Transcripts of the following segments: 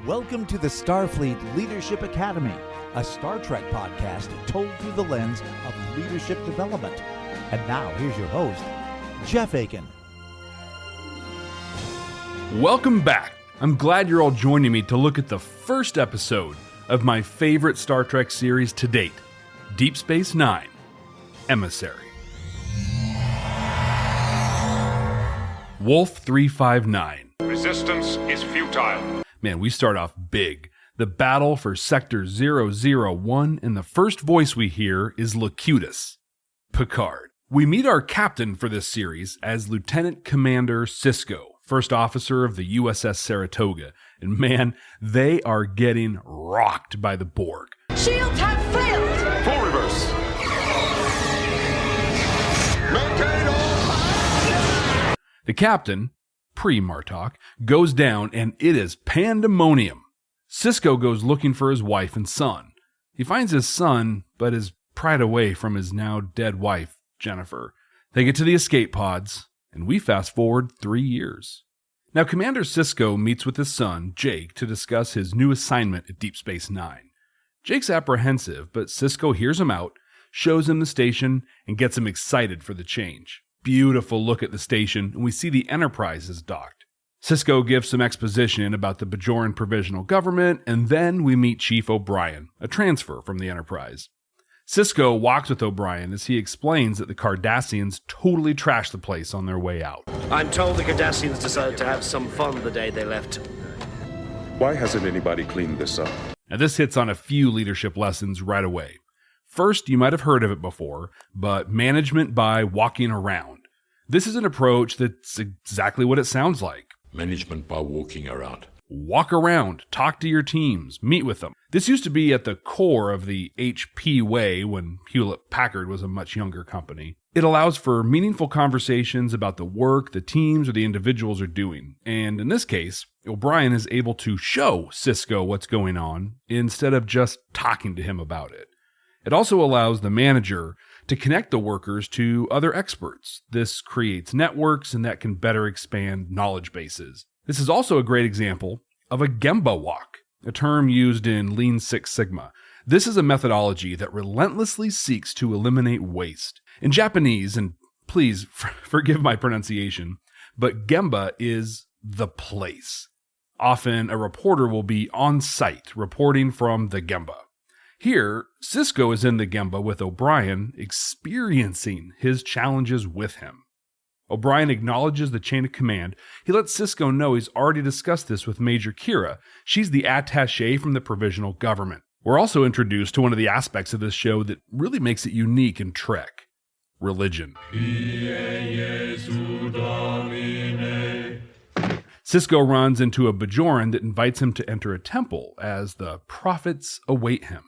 Welcome to the Starfleet Leadership Academy, a Star Trek podcast told through the lens of leadership development. And now, here's your host, Jeff Akin. Welcome back. I'm glad you're all joining me to look at the first episode of my favorite Star Trek series to date, Deep Space Nine, Emissary. Wolf 359. Resistance is futile. Man, we start off big. The battle for Sector 001, and the first voice we hear is Locutus, Picard. We meet our captain for this series as Lieutenant Commander Sisko, first officer of the USS Saratoga. And man, they are getting rocked by the Borg. Shields have failed! Full reverse. Maintain all. The captain, pre-Martok, goes down and it is pandemonium. Sisko goes looking for his wife and son. He finds his son, but is pried away from his now dead wife, Jennifer. They get to the escape pods, and we fast forward 3 years. Now, Commander Sisko meets with his son, Jake, to discuss his new assignment at Deep Space Nine. Jake's apprehensive, but Sisko hears him out, shows him the station, and gets him excited for the change. Beautiful look at the station, and we see the Enterprise is docked. Sisko gives some exposition about the Bajoran Provisional Government, and then we meet Chief O'Brien, a transfer from the Enterprise. Sisko walks with O'Brien as he explains that the Cardassians totally trashed the place on their way out. I'm told the Cardassians decided to have some fun the day they left. Why hasn't anybody cleaned this up? Now this hits on a few leadership lessons right away. First, you might have heard of it before, but management by walking around. This is an approach that's exactly what it sounds like. Management by walking around. Walk around, talk to your teams, meet with them. This used to be at the core of the HP way when Hewlett-Packard was a much younger company. It allows for meaningful conversations about the work the teams or the individuals are doing. And in this case, O'Brien is able to show Sisko what's going on instead of just talking to him about it. It also allows the manager to connect the workers to other experts. This creates networks and that can better expand knowledge bases. This is also a great example of a Gemba walk, a term used in Lean Six Sigma. This is a methodology that relentlessly seeks to eliminate waste. In Japanese, and please forgive my pronunciation, but Gemba is the place. Often a reporter will be on site reporting from the Gemba. Here, Sisko is in the Gemba with O'Brien, experiencing his challenges with him. O'Brien acknowledges the chain of command. He lets Sisko know he's already discussed this with Major Kira. She's the attaché from the provisional government. We're also introduced to one of the aspects of this show that really makes it unique in Trek: religion. Sisko runs into a Bajoran that invites him to enter a temple as the prophets await him.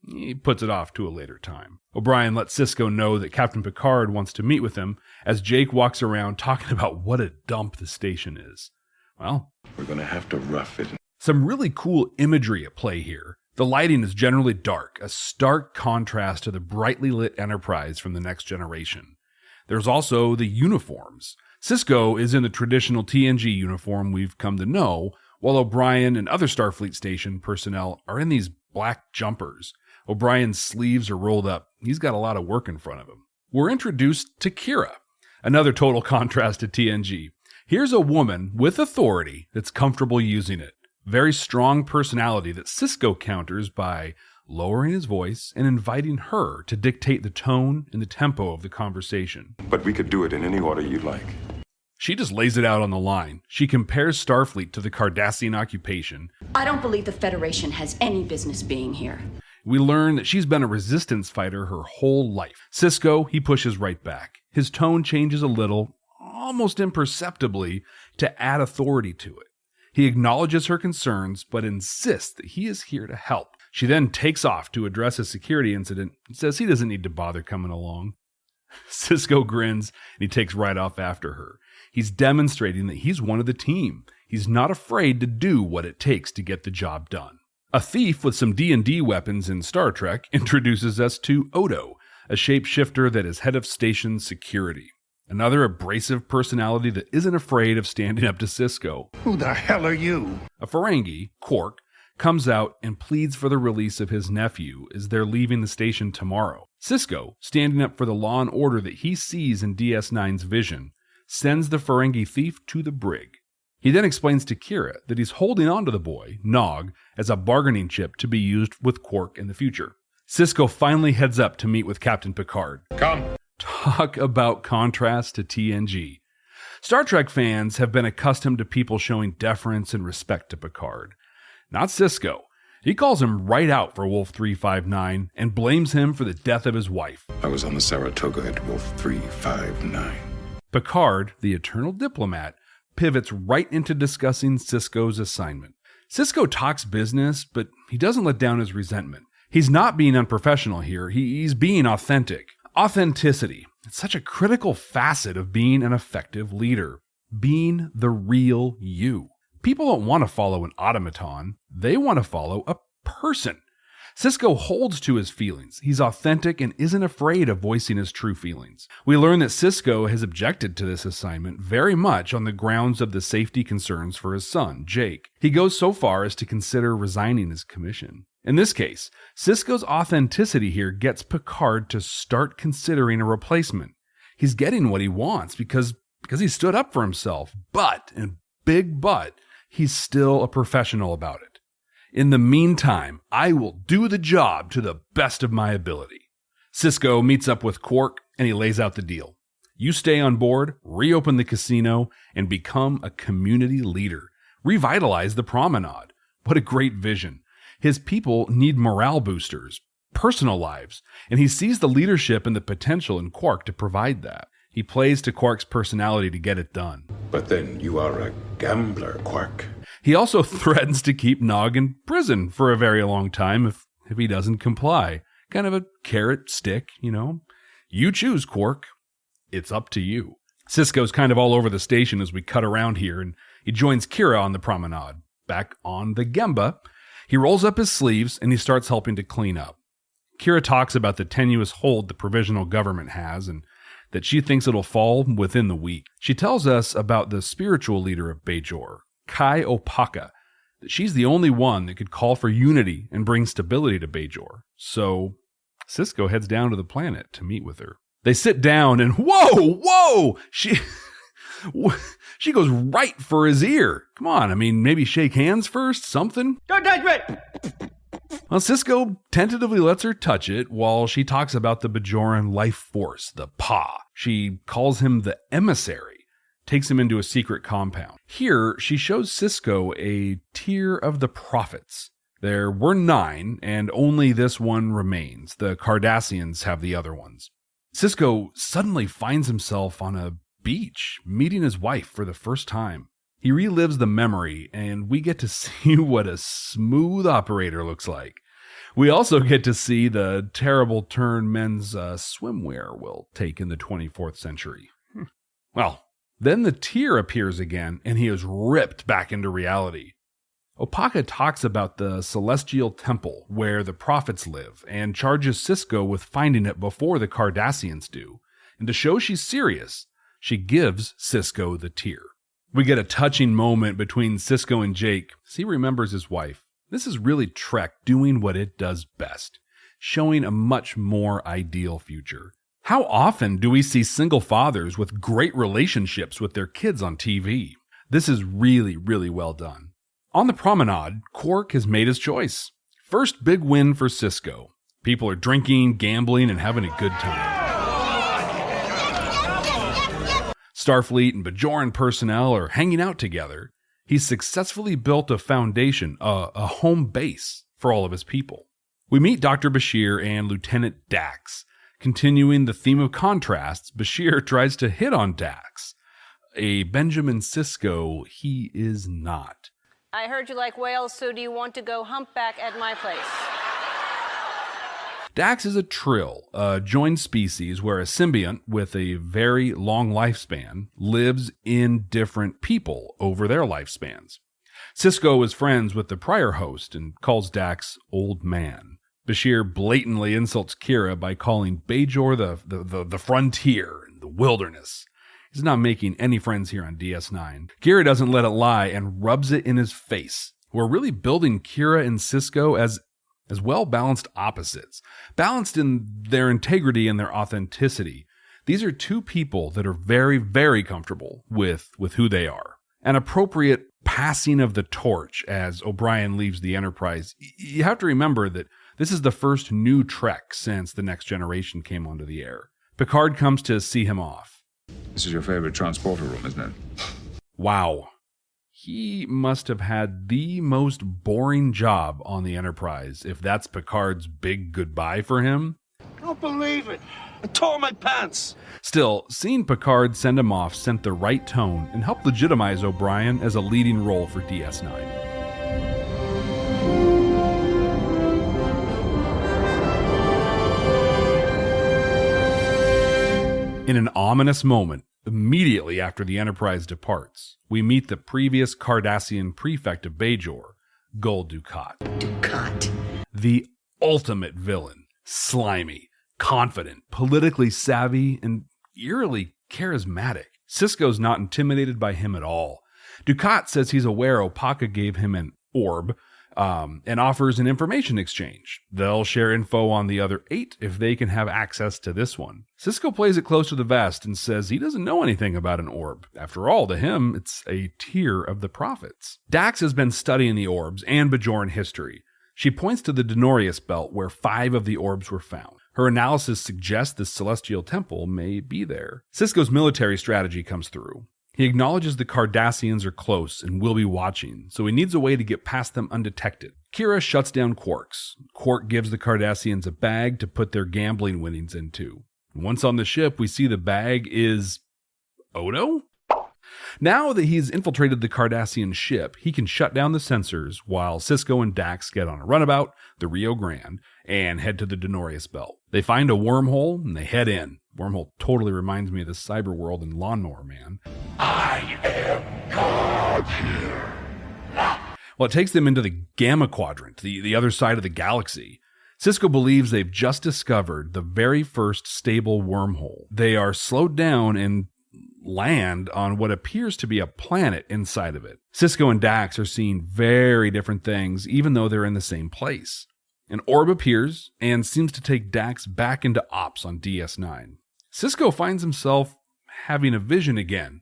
He puts it off to a later time. O'Brien lets Sisko know that Captain Picard wants to meet with him as Jake walks around talking about what a dump the station is. Well, We're going to have to rough it. some really cool imagery at play here. The lighting is generally dark, a stark contrast to the brightly lit Enterprise from the Next Generation. There's also the uniforms. Sisko is in the traditional TNG uniform we've come to know, while O'Brien and other Starfleet Station personnel are in these black jumpers. O'Brien's sleeves are rolled up. He's got a lot of work in front of him. We're introduced to Kira, another total contrast to TNG. Here's a woman with authority that's comfortable using it. Very strong personality that Sisko counters by lowering his voice and inviting her to dictate the tone and the tempo of the conversation. But we could do it in any order you'd like. She just lays it out on the line. She compares Starfleet to the Cardassian occupation. I don't believe the Federation has any business being here. We learn that she's been a resistance fighter her whole life. Sisko, he pushes right back. His tone changes a little, almost imperceptibly, to add authority to it. He acknowledges her concerns, but insists that he is here to help. She then takes off to address a security incident and says he doesn't need to bother coming along. Sisko grins, and he takes right off after her. He's demonstrating that he's one of the team. He's not afraid to do what it takes to get the job done. A thief with some D&D weapons in Star Trek introduces us to Odo, a shapeshifter that is head of station security. another abrasive personality that isn't afraid of standing up to Sisko. Who the hell are you? A Ferengi, Quark, comes out and pleads for the release of his nephew as they're leaving the station tomorrow. Sisko, standing up for the law and order that he sees in DS9's vision, sends the Ferengi thief to the brig. He then explains to Kira that he's holding on to the boy, Nog, as a bargaining chip to be used with Quark in the future. Sisko finally heads up to meet with Captain Picard. Come. Talk about contrast to TNG. Star Trek fans have been accustomed to people showing deference and respect to Picard. Not Sisko. He calls him right out for Wolf 359 and blames him for the death of his wife. I was on the Saratoga at Wolf 359. Picard, the eternal diplomat, pivots right into discussing Sisko's assignment. Sisko talks business, but he doesn't let down his resentment. He's not being unprofessional here. He's being authentic. Authenticity. It's such a critical facet of being an effective leader. Being the real you. People don't want to follow an automaton. They want to follow a person. Sisko holds to his feelings. He's authentic and isn't afraid of voicing his true feelings. We learn that Sisko has objected to this assignment very much on the grounds of the safety concerns for his son, Jake. He goes so far as to consider resigning his commission. In this case, Sisko's authenticity here gets Picard to start considering a replacement. He's getting what he wants because he stood up for himself, but, and big but, he's still a professional about it. In the meantime, I will do the job to the best of my ability. Sisko meets up with Quark and he lays out the deal. You stay on board, reopen the casino, and become a community leader. Revitalize the promenade. What a great vision. His people need morale boosters, personal lives, and he sees the leadership and the potential in Quark to provide that. He plays to Quark's personality to get it done. But then you are a gambler, Quark. He also threatens to keep Nog in prison for a very long time if he doesn't comply. Kind of a carrot stick, you know. You choose, Quark. It's up to you. Sisko's kind of all over the station as we cut around here, and he joins Kira on the promenade. Back on the Gemba, he rolls up his sleeves and he starts helping to clean up. Kira talks about the tenuous hold the provisional government has and that she thinks it'll fall within the week. She tells us about the spiritual leader of Bajor, Kai Opaka, that she's the only one that could call for unity and bring stability to Bajor. So Sisko heads down to the planet to meet with her. They sit down and whoa, she goes right for his ear. Come on, I mean, maybe shake hands first, something? Don't touch me! Well, Sisko tentatively lets her touch it while she talks about the Bajoran life force, the Pa. She calls him the Emissary, takes him into a secret compound. Here, she shows Sisko a tier of the prophets. There were 9, and only this one remains. The Cardassians have the other ones. Sisko suddenly finds himself on a beach, meeting his wife for the first time. He relives the memory, and we get to see what a smooth operator looks like. We also get to see the terrible turn men's swimwear will take in the 24th century. Well, then the tear appears again, and he is ripped back into reality. Opaka talks about the celestial temple where the prophets live, and charges Sisko with finding it before the Cardassians do. And to show she's serious, she gives Sisko the tear. We get a touching moment between Sisko and Jake as he remembers his wife. This is really Trek doing what it does best, showing a much more ideal future. How often do we see single fathers with great relationships with their kids on TV? This is really, really well done. On the promenade, Quark has made his choice. First big win for Sisko. People are drinking, gambling, and having a good time. Starfleet and Bajoran personnel are hanging out together. He's successfully built a foundation, a home base for all of his people. We meet Dr. Bashir and Lieutenant Dax. Continuing the theme of contrasts, Bashir tries to hit on Dax. A Benjamin Sisko he is not. I heard you like whales, so do you want to go humpback at my place? Dax is a Trill, a joined species where a symbiont with a very long lifespan lives in different people over their lifespans. Sisko is friends with the prior host and calls Dax old man. Bashir blatantly insults Kira by calling Bajor the frontier and the wilderness. He's not making any friends here on DS9. Kira doesn't let it lie and rubs it in his face. We're really building Kira and Sisko as well-balanced opposites, balanced in their integrity and their authenticity. These are two people that are very, very comfortable with who they are. An appropriate passing of the torch as O'Brien leaves the Enterprise. You have to remember that this is the first new Trek since The Next Generation came onto the air. Picard comes to see him off. This is your favorite transporter room, isn't it? Wow. He must have had the most boring job on the Enterprise if that's Picard's big goodbye for him. I don't believe it. I tore my pants. Still, seeing Picard send him off sent the right tone and helped legitimize O'Brien as a leading role for DS9. In an ominous moment, immediately after the Enterprise departs, we meet the previous Cardassian prefect of Bajor, Gul Dukat. Dukat. The ultimate villain, slimy, confident, politically savvy, and eerily charismatic. Sisko's not intimidated by him at all. Dukat says he's aware Opaka gave him an orb, and offers an information exchange. They'll share info on the other 8 if they can have access to this one. Sisko plays it close to the vest and says he doesn't know anything about an orb. After all, to him, it's a tier of the prophets. Dax has been studying the orbs and Bajoran history. She points to the Denorius belt where 5 of the orbs were found. Her analysis suggests the celestial temple may be there. Sisko's military strategy comes through. He acknowledges the Cardassians are close and will be watching, so he needs a way to get past them undetected. Kira shuts down Quark's. Quark gives the Cardassians a bag to put their gambling winnings into. Once on the ship, we see the bag is Odo? Now that he's infiltrated the Cardassian ship, he can shut down the sensors while Sisko and Dax get on a runabout, the Rio Grande, and head to the Denorius belt. They find a wormhole and they head in. Wormhole totally reminds me of the cyber world in Lawnmower Man. I am God here. Well, it takes them into the Gamma Quadrant, the other side of the galaxy. Sisko believes they've just discovered the very first stable wormhole. They are slowed down and land on what appears to be a planet inside of it. Sisko and Dax are seeing very different things, even though they're in the same place. An orb appears and seems to take Dax back into ops on DS9. Sisko finds himself having a vision again,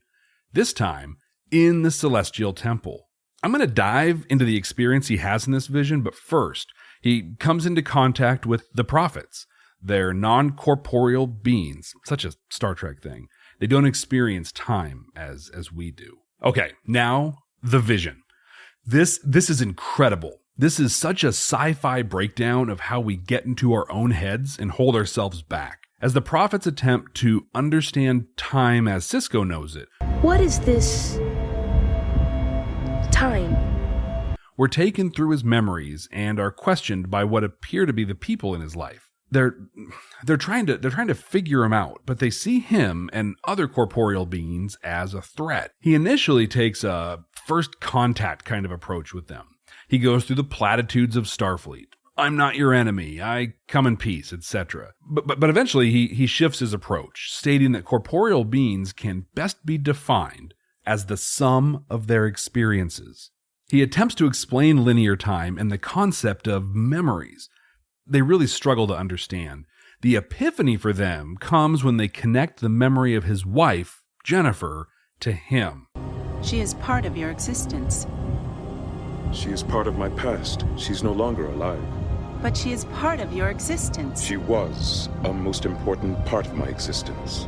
this time in the Celestial Temple. I'm going to dive into the experience he has in this vision, but first, he comes into contact with the prophets. They're non-corporeal beings, such a Star Trek thing. They don't experience time as we do. Okay, now the vision. This is incredible. This is such a sci-fi breakdown of how we get into our own heads and hold ourselves back. As the prophets attempt to understand time as Sisko knows it. What is this time? We're taken through his memories and are questioned by what appear to be the people in his life. They're trying to figure him out, but they see him and other corporeal beings as a threat. He initially takes a first contact kind of approach with them. He goes through the platitudes of Starfleet. I'm not your enemy. I come in peace, etc. But eventually he shifts his approach, stating that corporeal beings can best be defined as the sum of their experiences. He attempts to explain linear time and the concept of memories. They really struggle to understand. The epiphany for them comes when they connect the memory of his wife, Jennifer, to him. She is part of your existence. She is part of my past. She's no longer alive. But she is part of your existence. She was a most important part of my existence.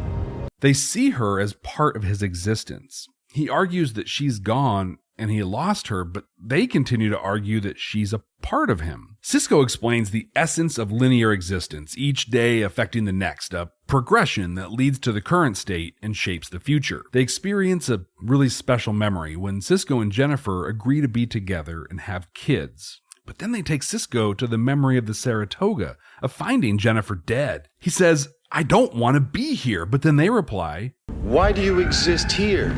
They see her as part of his existence. He argues that she's gone and he lost her, but they continue to argue that she's a part of him. Sisko explains the essence of linear existence, each day affecting the next, a progression that leads to the current state and shapes the future. They experience a really special memory when Sisko and Jennifer agree to be together and have kids. But then they take Sisko to the memory of the Saratoga, of finding Jennifer dead. He says, I don't want to be here, but then they reply, Why do you exist here?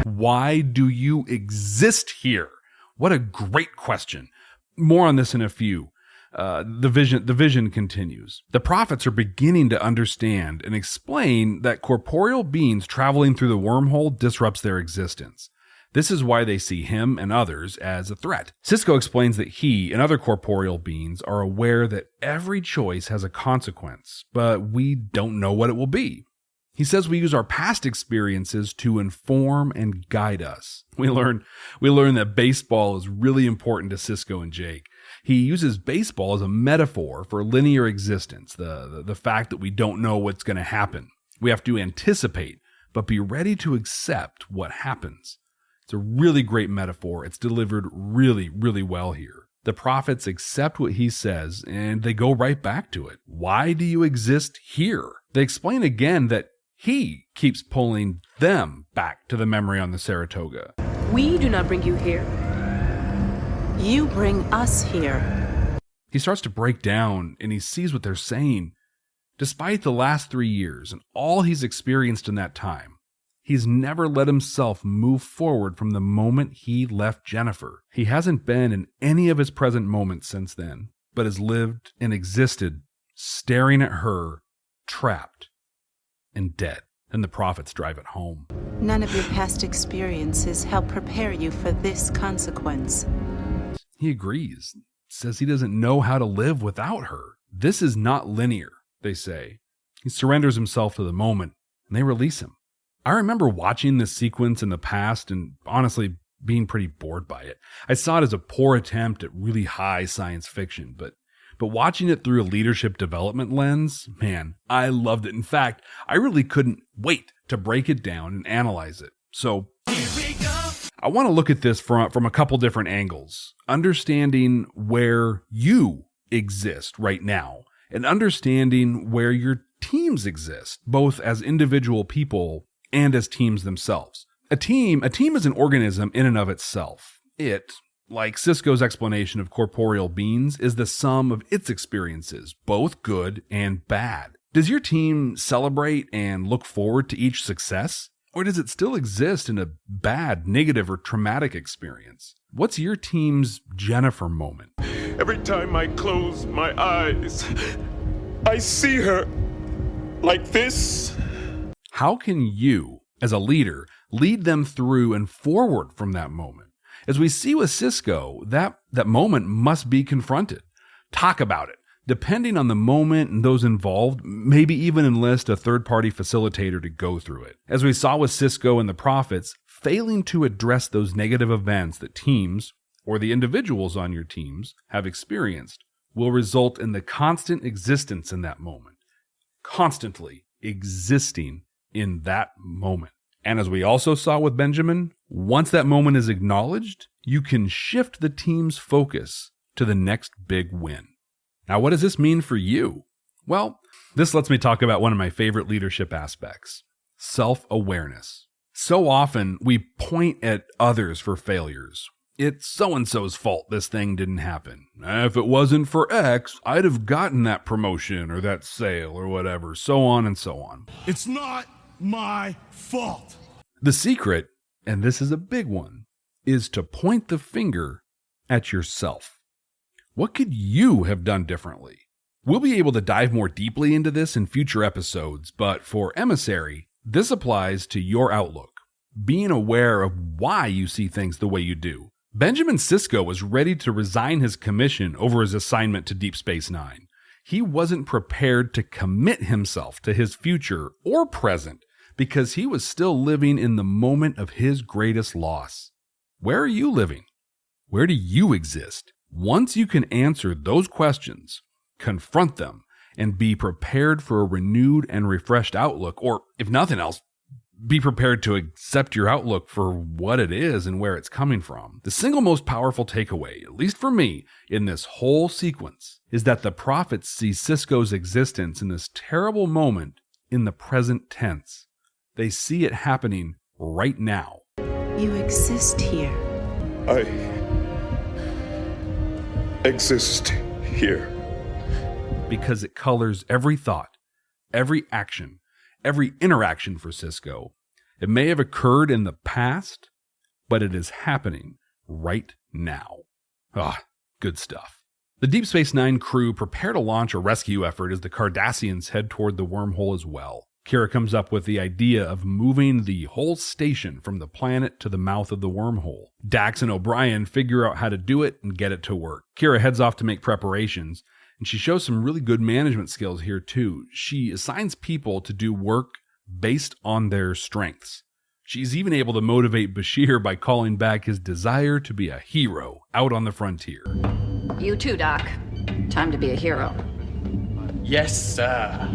Why do you exist here? What a great question. More on this in a few. The vision continues. The prophets are beginning to understand and explain that corporeal beings traveling through the wormhole disrupts their existence. This is why they see him and others as a threat. Sisko explains that he and other corporeal beings are aware that every choice has a consequence, but we don't know what it will be. He says we use our past experiences to inform and guide us. We learn that baseball is really important to Sisko and Jake. He uses baseball as a metaphor for linear existence, the fact that we don't know what's going to happen. We have to anticipate, but be ready to accept what happens. It's a really great metaphor. It's delivered really, really well here. The prophets accept what he says, and they go right back to it. Why do you exist here? They explain again that he keeps pulling them back to the memory on the Saratoga. We do not bring you here. You bring us here. He starts to break down, and he sees what they're saying. Despite the last 3 years and all he's experienced in that time, he's never let himself move forward from the moment he left Jennifer. He hasn't been in any of his present moments since then, but has lived and existed staring at her, trapped and dead. And the prophets drive it home. None of your past experiences help prepare you for this consequence. He agrees, says he doesn't know how to live without her. This is not linear, they say. He surrenders himself to the moment, and they release him. I remember watching this sequence in the past and honestly being pretty bored by it. I saw it as a poor attempt at really high science fiction, but watching it through a leadership development lens, man, I loved it. In fact, I really couldn't wait to break it down and analyze it. So I want to look at this from a couple different angles, understanding where you exist right now and understanding where your teams exist, both as individual people and as teams themselves. A team is an organism in and of itself. It, like Sisko's explanation of corporeal beings, is the sum of its experiences, both good and bad. Does your team celebrate and look forward to each success? Or does it still exist in a bad, negative, or traumatic experience? What's your team's Jennifer moment? Every time I close my eyes, I see her like this. How can you, as a leader, lead them through and forward from that moment? As we see with Sisko, that moment must be confronted. Talk about it. Depending on the moment and those involved, maybe even enlist a third-party facilitator to go through it. As we saw with Sisko and the Prophets, failing to address those negative events that teams, or the individuals on your teams, have experienced, will result in the constant existence in that moment. Constantly existing in that moment. And as we also saw with Benjamin, once that moment is acknowledged, you can shift the team's focus to the next big win. Now, what does this mean for you? Well, this lets me talk about one of my favorite leadership aspects, self-awareness. So often, we point at others for failures. It's so-and-so's fault this thing didn't happen. If it wasn't for X, I'd have gotten that promotion or that sale or whatever, so on and so on. It's not my fault. The secret, and this is a big one, is to point the finger at yourself. What could you have done differently? We'll be able to dive more deeply into this in future episodes, but for Emissary, this applies to your outlook, being aware of why you see things the way you do. Benjamin Sisko was ready to resign his commission over his assignment to Deep Space Nine. He wasn't prepared to commit himself to his future or present because he was still living in the moment of his greatest loss. Where are you living? Where do you exist? Once you can answer those questions, confront them, and be prepared for a renewed and refreshed outlook, or if nothing else, be prepared to accept your outlook for what it is and where it's coming from. The single most powerful takeaway, at least for me, in this whole sequence, is that the prophets see Sisko's existence in this terrible moment in the present tense. They see it happening right now. You exist here. I exist here. Because it colors every thought, every action, every interaction for Sisko. It may have occurred in the past, but it is happening right now. Good stuff. The Deep Space Nine crew prepare to launch a rescue effort as the Cardassians head toward the wormhole as well. Kira comes up with the idea of moving the whole station from the planet to the mouth of the wormhole. Dax and O'Brien figure out how to do it and get it to work. Kira heads off to make preparations, and she shows some really good management skills here too. She assigns people to do work based on their strengths. She's even able to motivate Bashir by calling back his desire to be a hero out on the frontier. You too, Doc. Time to be a hero. Yes, sir.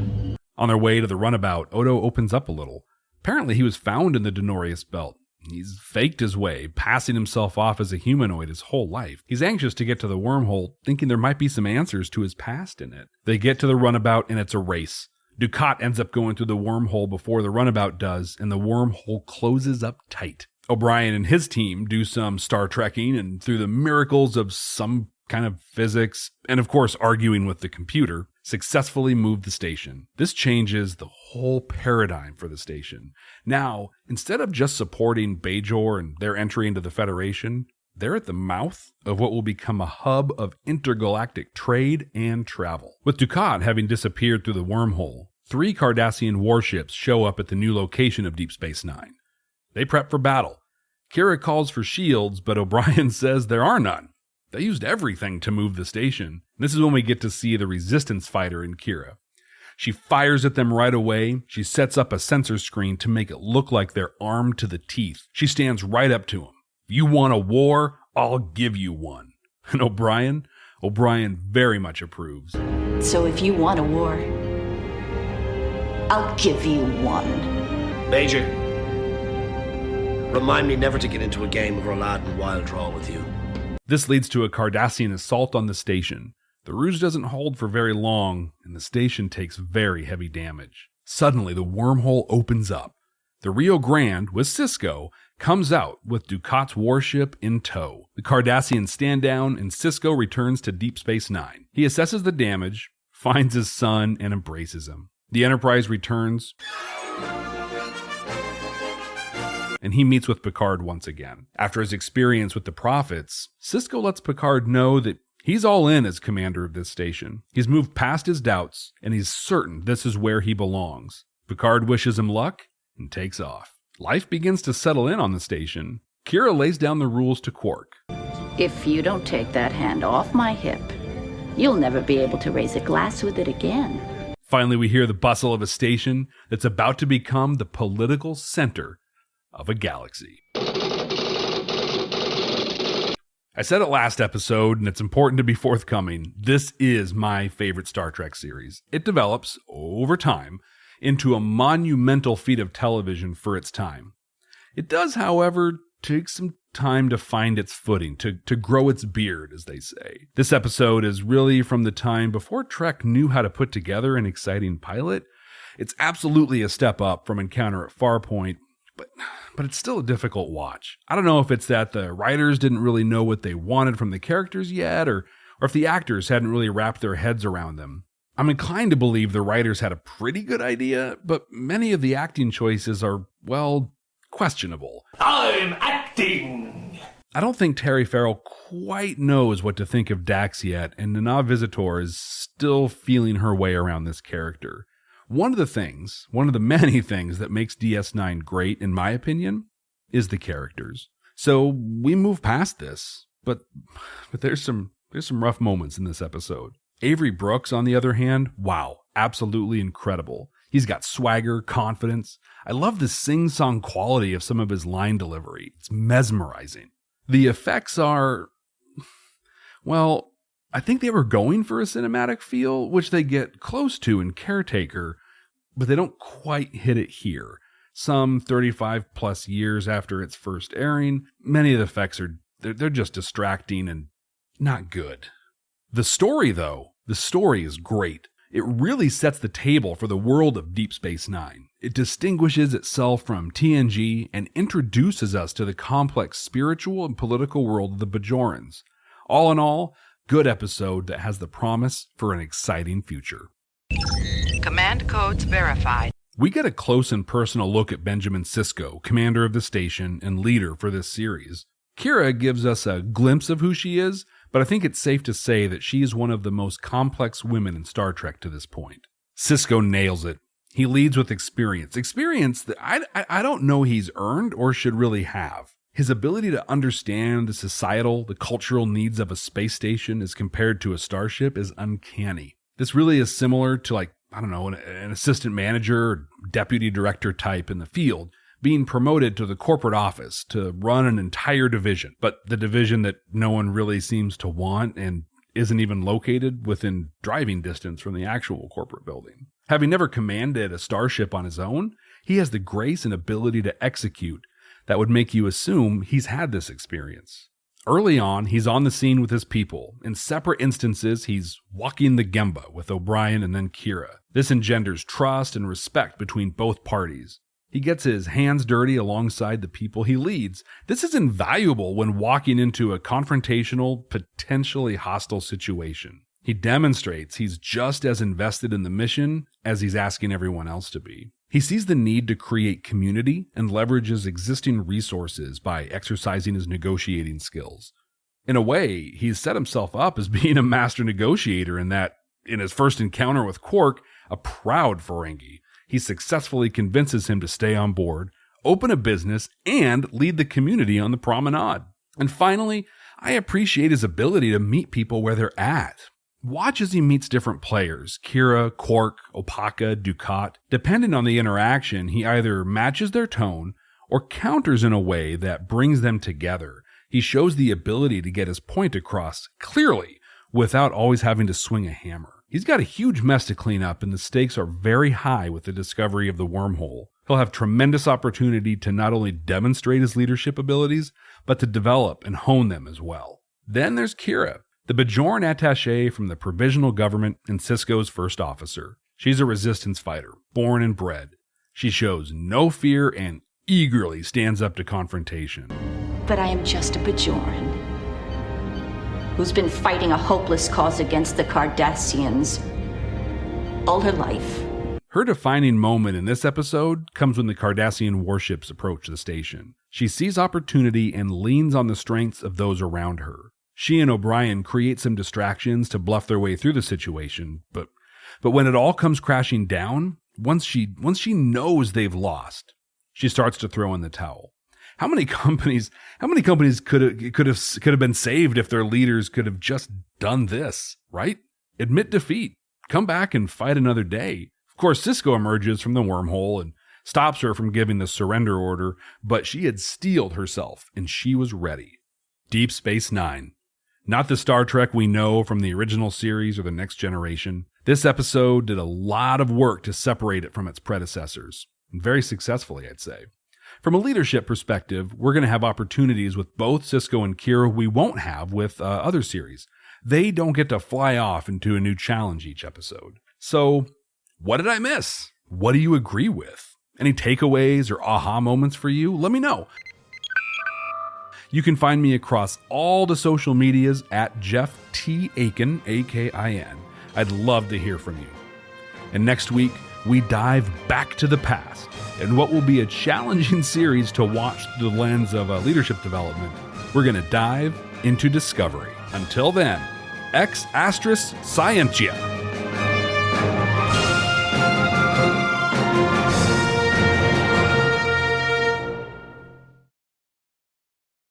On their way to the runabout, Odo opens up a little. Apparently he was found in the Denorius belt. He's faked his way, passing himself off as a humanoid his whole life. He's anxious to get to the wormhole, thinking there might be some answers to his past in it. They get to the runabout and it's a race. Dukat ends up going through the wormhole before the runabout does, and the wormhole closes up tight. O'Brien and his team do some Star Trekking, and through the miracles of some kind of physics, and of course arguing with the computer, successfully move the station. This changes the whole paradigm for the station. Now, instead of just supporting Bajor and their entry into the Federation, they're at the mouth of what will become a hub of intergalactic trade and travel. With Dukat having disappeared through the wormhole, 3 Cardassian warships show up at the new location of Deep Space Nine. They prep for battle. Kira calls for shields, but O'Brien says there are none. They used everything to move the station. This is when we get to see the resistance fighter in Kira. She fires at them right away. She sets up a sensor screen to make it look like they're armed to the teeth. She stands right up to them. You want a war? I'll give you one. And O'Brien very much approves. So if you want a war, I'll give you one. Major, remind me never to get into a game of roulade and wild draw with you. This leads to a Cardassian assault on the station. The ruse doesn't hold for very long, and the station takes very heavy damage. Suddenly, the wormhole opens up. The Rio Grande, with Sisko, comes out with Dukat's warship in tow. The Cardassians stand down, and Sisko returns to Deep Space Nine. He assesses the damage, finds his son, and embraces him. The Enterprise returns, and he meets with Picard once again. After his experience with the Prophets, Sisko lets Picard know that he's all in as commander of this station. He's moved past his doubts, and he's certain this is where he belongs. Picard wishes him luck and takes off. Life begins to settle in on the station. Kira lays down the rules to Quark. If you don't take that hand off my hip, you'll never be able to raise a glass with it again. Finally, we hear the bustle of a station that's about to become the political center of a galaxy. I said it last episode, and it's important to be forthcoming. This is my favorite Star Trek series. It develops, over time, into a monumental feat of television for its time. It does, however, take some time to find its footing, to grow its beard, as they say. This episode is really from the time before Trek knew how to put together an exciting pilot. It's absolutely a step up from Encounter at Farpoint, but it's still a difficult watch. I don't know if it's that the writers didn't really know what they wanted from the characters yet, or if the actors hadn't really wrapped their heads around them. I'm inclined to believe the writers had a pretty good idea, but many of the acting choices are, well, questionable. I'm acting! I don't think Terry Farrell quite knows what to think of Dax yet, and Nana Visitor is still feeling her way around this character. One of the many things that makes DS9 great, in my opinion, is the characters. So we move past this, but there's some rough moments in this episode. Avery Brooks, on the other hand, wow, absolutely incredible. He's got swagger, confidence. I love the sing-song quality of some of his line delivery. It's mesmerizing. The effects are, well, I think they were going for a cinematic feel, which they get close to in Caretaker, but they don't quite hit it here. Some 35 plus years after its first airing, many of the effects they're just distracting and not good. The story, though, is great. It really sets the table for the world of Deep Space Nine. It distinguishes itself from TNG and introduces us to the complex spiritual and political world of the Bajorans. All in all, good episode that has the promise for an exciting future. Command codes verified. We get a close and personal look at Benjamin Sisko, commander of the station and leader for this series. Kira gives us a glimpse of who she is, but I think it's safe to say that she is one of the most complex women in Star Trek to this point. Sisko nails it. He leads with experience that I don't know he's earned or should really have. His ability to understand the societal, the cultural needs of a space station as compared to a starship is uncanny. This really is similar to an assistant manager or deputy director type in the field, being promoted to the corporate office to run an entire division, but the division that no one really seems to want and isn't even located within driving distance from the actual corporate building. Having never commanded a starship on his own, he has the grace and ability to execute that would make you assume he's had this experience. Early on, he's on the scene with his people. In separate instances, he's walking the Gemba with O'Brien and then Kira. This engenders trust and respect between both parties. He gets his hands dirty alongside the people he leads. This is invaluable when walking into a confrontational, potentially hostile situation. He demonstrates he's just as invested in the mission as he's asking everyone else to be. He sees the need to create community and leverages existing resources by exercising his negotiating skills. In a way, he's set himself up as being a master negotiator in that, in his first encounter with Quark, a proud Ferengi, he successfully convinces him to stay on board, open a business, and lead the community on the promenade. And finally, I appreciate his ability to meet people where they're at. Watch as he meets different players, Kira, Quark, Opaka, Dukat. Depending on the interaction, he either matches their tone or counters in a way that brings them together. He shows the ability to get his point across clearly without always having to swing a hammer. He's got a huge mess to clean up, and the stakes are very high with the discovery of the wormhole. He'll have tremendous opportunity to not only demonstrate his leadership abilities, but to develop and hone them as well. Then there's Kira, the Bajoran attaché from the provisional government and Sisko's first officer. She's a resistance fighter, born and bred. She shows no fear and eagerly stands up to confrontation. But I am just a Bajoran who's been fighting a hopeless cause against the Cardassians all her life. Her defining moment in this episode comes when the Cardassian warships approach the station. She sees opportunity and leans on the strengths of those around her. She and O'Brien create some distractions to bluff their way through the situation, but when it all comes crashing down, once she knows they've lost, she starts to throw in the towel. How many companies could have been saved if their leaders could have just done this, right? Admit defeat, come back and fight another day. Of course, Sisko emerges from the wormhole and stops her from giving the surrender order, but she had steeled herself and she was ready. Deep Space Nine. Not the Star Trek we know from the original series or the Next Generation. This episode did a lot of work to separate it from its predecessors. And very successfully, I'd say. From a leadership perspective, we're going to have opportunities with both Sisko and Kira we won't have with other series. They don't get to fly off into a new challenge each episode. So, what did I miss? What do you agree with? Any takeaways or aha moments for you? Let me know. You can find me across all the social medias at Jeff T. Akin, A-K-I-N. I'd love to hear from you. And next week, we dive back to the past in what will be a challenging series to watch through the lens of leadership development. We're going to dive into discovery. Until then, ex astris scientia.